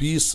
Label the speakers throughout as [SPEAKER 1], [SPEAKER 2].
[SPEAKER 1] 20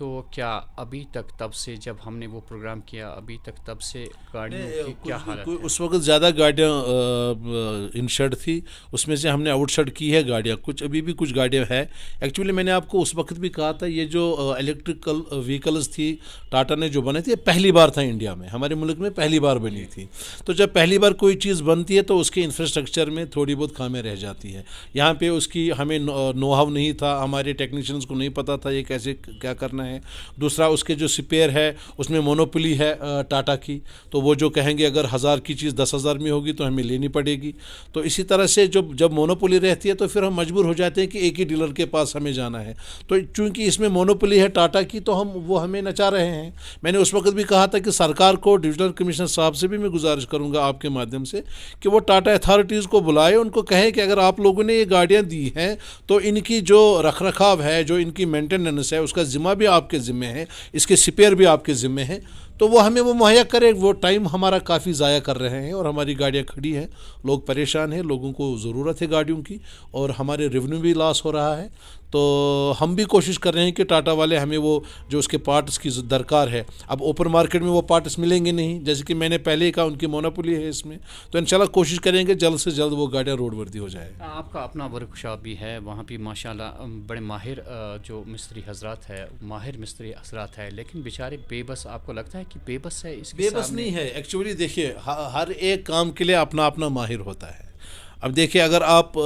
[SPEAKER 2] تو کیا ابھی تک تب سے جب ہم نے وہ پروگرام کیا ابھی تک تب سے گاڑیوں کی کیا حالت ہے؟
[SPEAKER 1] اس وقت زیادہ گاڑیاں ان شیڈ تھی، اس میں سے ہم نے آؤٹ شیڈ کی ہے گاڑیاں، کچھ ابھی بھی کچھ گاڑیاں ہیں. ایکچولی میں نے آپ کو اس وقت بھی کہا تھا یہ جو الیکٹریکل وہیکلز تھی ٹاٹا نے جو بنے تھے، یہ پہلی بار تھا انڈیا میں، ہمارے ملک میں پہلی بار بنی تھی. تو جب پہلی بار کوئی چیز بنتی ہے تو اس کے انفراسٹرکچر میں تھوڑی بہت خامیاں رہ جاتی ہے. یہاں پہ اس کی ہمیں نو ہاؤ نہیں تھا، ہمارے ٹیکنیشینز کو نہیں پتہ تھا یہ کیسے کیا کرنا ہے. دوسرا اس کے جو سپیئر ہے اس میں مونوپلی ہے ٹاٹا کی، تو وہ جو کہیں گے اگر 1000 کی چیز 10,000 میں ہوگی تو ہمیں لینی پڑے گی. تو اسی طرح سے جب مونوپلی رہتی ہے تو پھر ہم مجبور ہو جاتے ہیں کہ ایک ہی ڈیلر کے پاس ہمیں جانا ہے. تو چونکہ اس میں مونوپلی ہے ٹاٹا کی تو وہ ہمیں نچا رہے ہیں. میں نے اس وقت بھی کہا تھا کہ سرکار کو، ڈویژنل کمشنر صاحب سے بھی میں گزارش کروں گا آپ کے مادھیم سے کہ وہ ٹاٹا اتھارٹیز کو بلائے، ان کو کہے کہ اگر آپ لوگوں نے یہ گاڑیاں دی ہیں تو ان کی جو رکھ رکھاو ہے، جو ان کی مینٹیننس ہے، اس کا ذمہ بھی آپ کے ذمہ ہے، اس کے سپیئر بھی آپ کے ذمہ ہیں. تو وہ ہمیں وہ مہیا کرے. وہ ٹائم ہمارا کافی ضائع کر رہے ہیں اور ہماری گاڑیاں کھڑی ہیں، لوگ پریشان ہیں، لوگوں کو ضرورت ہے گاڑیوں کی، اور ہمارے ریونیو بھی لاس ہو رہا ہے. تو ہم بھی کوشش کر رہے ہیں کہ ٹاٹا والے ہمیں وہ جو اس کے پارٹس کی درکار ہے، اب اوپن مارکیٹ میں وہ پارٹس ملیں گے نہیں، جیسے کہ میں نے پہلے ہی کہا ان کی مونوپولی ہے اس میں. تو انشاءاللہ کوشش کریں گے جلد سے جلد وہ گاڑیاں روڈ وردی ہو جائے.
[SPEAKER 2] آپ کا اپنا ورک شاپ بھی ہے، وہاں بھی ماشاءاللہ بڑے ماہر جو مستری حضرات ہے، ماہر مستری حضرات ہے، لیکن بیچارے بے بس. آپ کو لگتا ہے کہ بے بس ہے؟ اس
[SPEAKER 1] بے بس نہیں ہے. ایکچولی دیکھیے ہر ایک کام کے لیے اپنا اپنا ماہر ہوتا ہے. اب دیکھیں اگر آپ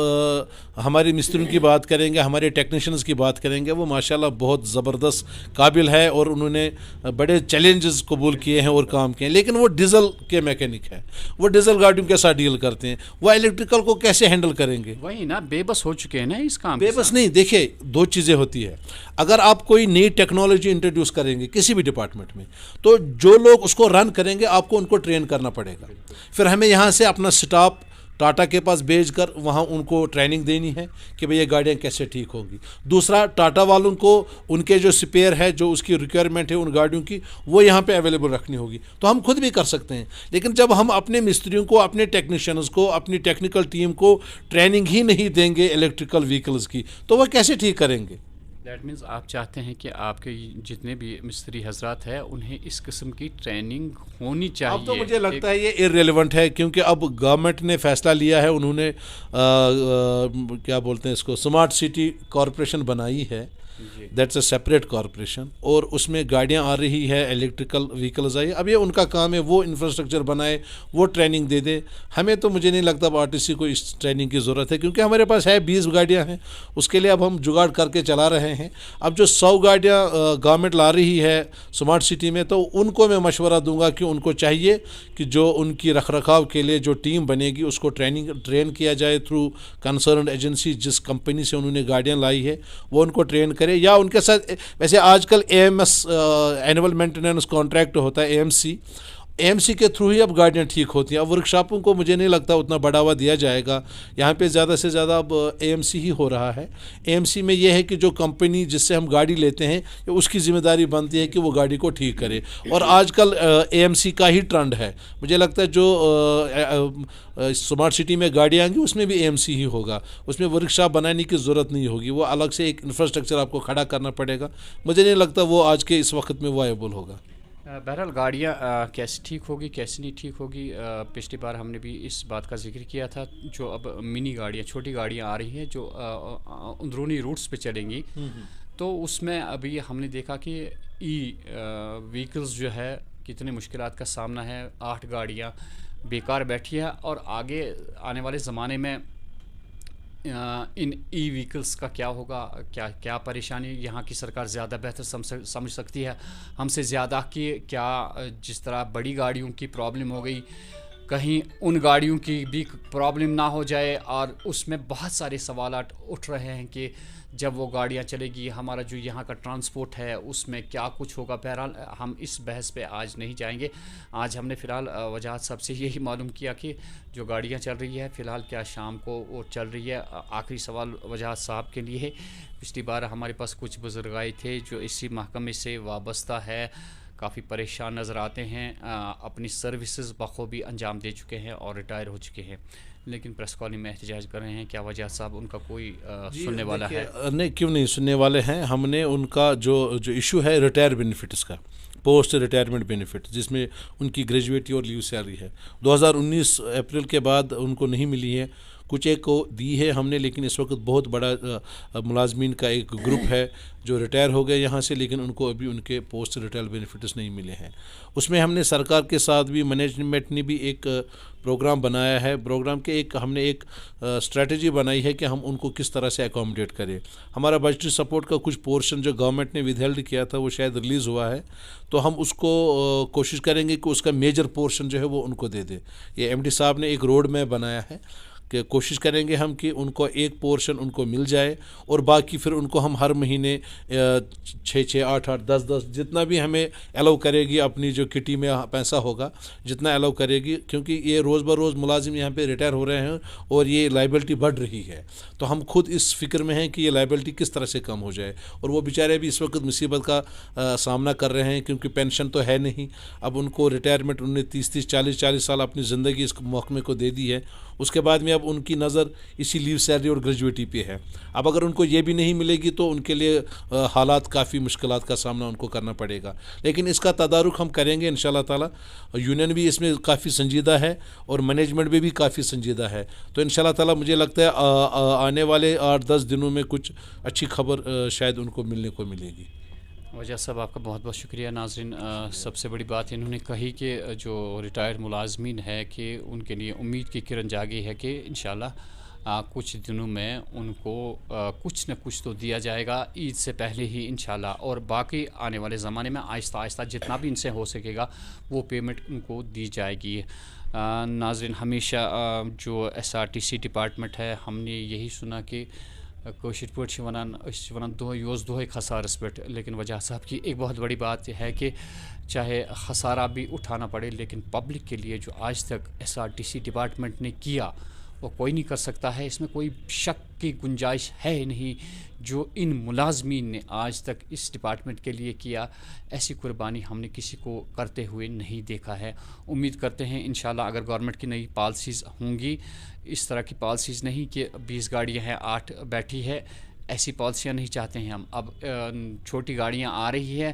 [SPEAKER 1] ہماری مستریوں کی بات کریں گے، ہمارے ٹیکنیشینز کی بات کریں گے، وہ ماشاءاللہ بہت زبردست قابل ہے اور انہوں نے بڑے چیلنجز قبول کیے ہیں اور کام کیے ہیں. لیکن وہ ڈیزل کے میکینک ہیں، وہ ڈیزل گاڑیوں کے ساتھ ڈیل کرتے ہیں، وہ الیکٹریکل کو کیسے ہینڈل کریں گے؟
[SPEAKER 2] وہی نا، بے بس ہو چکے ہیں نا اس کام.
[SPEAKER 1] بے بس نہیں. دیکھیں دو چیزیں ہوتی ہے. اگر آپ کوئی نئی ٹیکنالوجی انٹروڈیوس کریں گے کسی بھی ڈپارٹمنٹ میں، تو جو لوگ اس کو رن کریں گے آپ کو ان کو ٹرین کرنا پڑے گا. پھر ہمیں یہاں سے اپنا سٹاف ٹاٹا کے پاس بھیج کر وہاں ان کو ٹریننگ دینی ہے کہ بھئی یہ گاڑیاں کیسے ٹھیک ہوں گی. دوسرا ٹاٹا والوں کو ان کے جو سپیئر ہے، جو اس کی ریکوائرمنٹ ہے ان گاڑیوں کی، وہ یہاں پہ اویلیبل رکھنی ہوگی. تو ہم خود بھی کر سکتے ہیں، لیکن جب ہم اپنے مستریوں کو، اپنے ٹیکنیشینز کو، اپنی ٹیکنیکل ٹیم کو ٹریننگ ہی نہیں دیں گے الیکٹریکل وہیکلز کی، تو وہ کیسے ٹھیک کریں گے؟
[SPEAKER 2] دیٹ مینس آپ چاہتے ہیں کہ آپ کے جتنے بھی مستری حضرات ہیں انہیں اس قسم کی ٹریننگ ہونی چاہیے.
[SPEAKER 1] اب تو مجھے لگتا ہے یہ ارریلیونٹ ہے، کیونکہ اب گورنمنٹ نے فیصلہ لیا ہے، انہوں نے کیا بولتے ہیں اس کو، اسمارٹ سٹی کارپوریشن بنائی ہے. دیٹس اے سیپریٹ کارپوریشن، اور اس میں گاڑیاں آ رہی ہے، الیکٹریکل وہیکلز آئی. اب یہ ان کا کام ہے، وہ انفراسٹرکچر بنائے، وہ ٹریننگ دے دے. ہمیں تو مجھے نہیں لگتا اب RTC کو اس ٹریننگ کی ضرورت ہے، کیونکہ ہمارے پاس ہے 20 گاڑیاں ہیں، اس کے لیے اب ہم جگاڑ کر کے چلا رہے ہیں. اب جو 100 گاڑیاں گورنمنٹ لا رہی ہے اسمارٹ سٹی میں، تو ان کو میں مشورہ دوں گا کہ ان کو چاہیے کہ جو ان کی رکھ رکھاؤ کے لیے جو ٹیم بنے گی اس کو ٹرین کیا جائے تھرو کنسرنڈ ایجنسی. جس کمپنی سے انہوں نے گاڑیاں لائی ہے وہ ان کو ٹرین کرے، یا ان کے ساتھ ویسے آج کل AMS اینول مینٹیننس کانٹریکٹ ہوتا ہے، AMC کے تھرو ہی اب گاڑیاں ٹھیک ہوتی ہیں. اب ورک شاپوں کو مجھے نہیں لگتا اتنا بڑھاوا دیا جائے گا. یہاں پہ زیادہ سے زیادہ اب AMC ہی ہو رہا ہے. AMC میں یہ ہے کہ جو کمپنی جس سے ہم گاڑی لیتے ہیں اس کی ذمہ داری بنتی ہے کہ وہ گاڑی کو ٹھیک کرے. اور آج کل AMC کا ہی ٹرینڈ ہے. مجھے لگتا ہے جو اسمارٹ سٹی میں گاڑیاں آئیں گی اس میں بھی AMC ہی ہوگا. اس میں ورک شاپ بنانے کی ضرورت نہیں ہوگی، وہ الگ سے ایک انفراسٹرکچر آپ کو کھڑا کرنا پڑے گا. مجھے نہیں لگتا وہ آج کے اس وقت میں وائبل ہوگا.
[SPEAKER 2] بہرحال گاڑیاں کیسے ٹھیک ہوگی، کیسے نہیں ٹھیک ہوگی، پچھلی بار ہم نے بھی اس بات کا ذکر کیا تھا. جو اب منی گاڑیاں، چھوٹی گاڑیاں آ رہی ہیں جو اندرونی روٹس پہ چلیں گی، تو اس میں ابھی ہم نے دیکھا کہ وہیکلز جو ہے کتنے مشکلات کا سامنا ہے. 8 گاڑیاں بیکار بیٹھی ہے، اور آگے آنے والے زمانے میں ان وہیکلس کا کیا ہوگا، کیا پریشانی یہاں کی سرکار زیادہ بہتر سمجھ سکتی ہے ہم سے زیادہ کہ کیا جس طرح بڑی گاڑیوں کی پرابلم ہو گئی، کہیں ان گاڑیوں کی بھی پرابلم نہ ہو جائے. اور اس میں بہت سارے سوالات اٹھ رہے ہیں کہ جب وہ گاڑیاں چلے گی ہمارا جو یہاں کا ٹرانسپورٹ ہے اس میں کیا کچھ ہوگا. بہرحال ہم اس بحث پہ آج نہیں جائیں گے. آج ہم نے فی الحال وجاہت صاحب سے یہی معلوم کیا کہ جو گاڑیاں چل رہی ہے فی الحال کیا شام کو وہ چل رہی ہے. آخری سوال وجاہت صاحب کے لیے ہے. پچھلی بار ہمارے پاس کچھ بزرگ آئے تھے جو اسی محکمے سے وابستہ ہے، کافی پریشان نظر آتے ہیں، اپنی سروسز بخوبی انجام دے چکے ہیں اور ریٹائر ہو چکے ہیں، لیکن پریس کالونی میں احتجاج کر رہے ہیں. کیا وجہ صاحب ان کا کوئی سننے والا ہے؟
[SPEAKER 1] نہیں، کیوں نہیں سننے والے ہیں. ہم نے ان کا جو ایشو ہے ریٹائر بینیفٹس کا، پوسٹ ریٹائرمنٹ بینیفٹ، جس میں ان کی گریجویٹی اور لیو سیلری ہے، 2019 اپریل کے بعد ان کو نہیں ملی ہے. کچھ ایک کو دی ہے ہم نے، لیکن اس وقت بہت بڑا ملازمین کا ایک گروپ ہے جو ریٹائر ہو گئے یہاں سے، لیکن ان کو ابھی ان کے پوسٹ ریٹائر بینیفٹس نہیں ملے ہیں. اس میں ہم نے سرکار کے ساتھ بھی، مینجمنٹ نے بھی ایک پروگرام بنایا ہے. پروگرام کے ہم نے ایک اسٹریٹجی بنائی ہے کہ ہم ان کو کس طرح سے اکوموڈیٹ کریں. ہمارا بجٹری سپورٹ کا کچھ پورشن جو گورنمنٹ نے ود ہیلڈ کیا تھا وہ شاید ریلیز ہوا ہے، تو ہم اس کو کوشش کریں گے کہ اس کا میجر پورشن جو ہے وہ ان کو دے دیں. یہ ایم ڈی صاحب نے ایک روڈ میپ بنایا ہے کہ کوشش کریں گے ہم کہ ان کو ایک پورشن ان کو مل جائے، اور باقی پھر ان کو ہم ہر مہینے 6 8 8 10 10 جتنا بھی ہمیں الاؤ کرے گی اپنی جو کٹی میں پیسہ ہوگا جتنا الاؤ کرے گی، کیونکہ یہ روز بروز ملازم یہاں پہ ریٹائر ہو رہے ہیں اور یہ لائبلٹی بڑھ رہی ہے. تو ہم خود اس فکر میں ہیں کہ یہ لائبلٹی کس طرح سے کم ہو جائے. اور وہ بیچارے بھی اس وقت مصیبت کا سامنا کر رہے ہیں، کیونکہ پینشن تو ہے نہیں. اب ان کو ریٹائرمنٹ انہوں نے 30 40 سال اپنی زندگی اس محکمے کو دے دی ہے. اس کے بعد میں اب ان کی نظر اسی لیو سیلری اور گریجویٹی پہ ہے. اب اگر ان کو یہ بھی نہیں ملے گی تو ان کے لیے حالات کافی مشکلات کا سامنا ان کو کرنا پڑے گا. لیکن اس کا تدارک ہم کریں گے انشاءاللہ تعالی. یونین بھی اس میں کافی سنجیدہ ہے اور مینجمنٹ بھی کافی سنجیدہ ہے. تو انشاءاللہ تعالی مجھے لگتا ہے آنے والے 8-10 دنوں میں کچھ اچھی خبر شاید ان کو ملنے کو ملے گی.
[SPEAKER 2] وجہ صاحب آپ کا بہت بہت شکریہ. ناظرین، سب سے بڑی بات انہوں نے کہی کہ جو ریٹائرڈ ملازمین ہے کہ ان کے لیے امید کی کرن جاگی ہے کہ انشاءاللہ کچھ دنوں میں ان کو کچھ نہ کچھ تو دیا جائے گا عید سے پہلے ہی انشاءاللہ، اور باقی آنے والے زمانے میں آہستہ آہستہ جتنا بھی ان سے ہو سکے گا وہ پیمنٹ ان کو دی جائے گی. ناظرین، ہمیشہ جو SRTC ڈپارٹمنٹ ہے، ہم نے یہی سنا کہ کٲشِر پٲٹھۍ چھِ وَنان دۄہے یہِ اوس دۄہے خسارس پٮ۪ٹھ، لیکن وجہ صاحب کی ایک بہت بڑی بات ہے کہ چاہے خسارہ بھی اٹھانا پڑے لیکن پبلک کے لیے جو آج تک SRTC ڈپارٹمنٹ نے کیا وہ کوئی نہیں کر سکتا ہے. اس میں کوئی شک کی گنجائش ہے ہی نہیں. جو ان ملازمین نے آج تک اس ڈپارٹمنٹ کے لیے کیا، ایسی قربانی ہم نے کسی کو کرتے ہوئے نہیں دیکھا ہے. امید کرتے ہیں انشاءاللہ اگر گورنمنٹ کی نئی پالیسیز ہوں گی، اس طرح کی پالیسیز نہیں کہ 20 گاڑیاں ہیں 8 بیٹھی ہے، ایسی پالیسیاں نہیں چاہتے ہیں ہم. اب چھوٹی گاڑیاں آ رہی ہے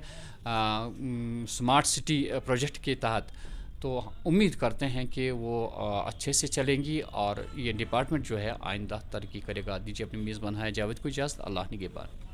[SPEAKER 2] سمارٹ سٹی پروجیکٹ کے تحت، تو امید کرتے ہیں کہ وہ اچھے سے چلیں گی اور یہ ڈپارٹمنٹ جو ہے آئندہ ترقی کرے گا. دیجیے اپنی میزبان ہے جاوید کو اجازت. اللہ نگہبان.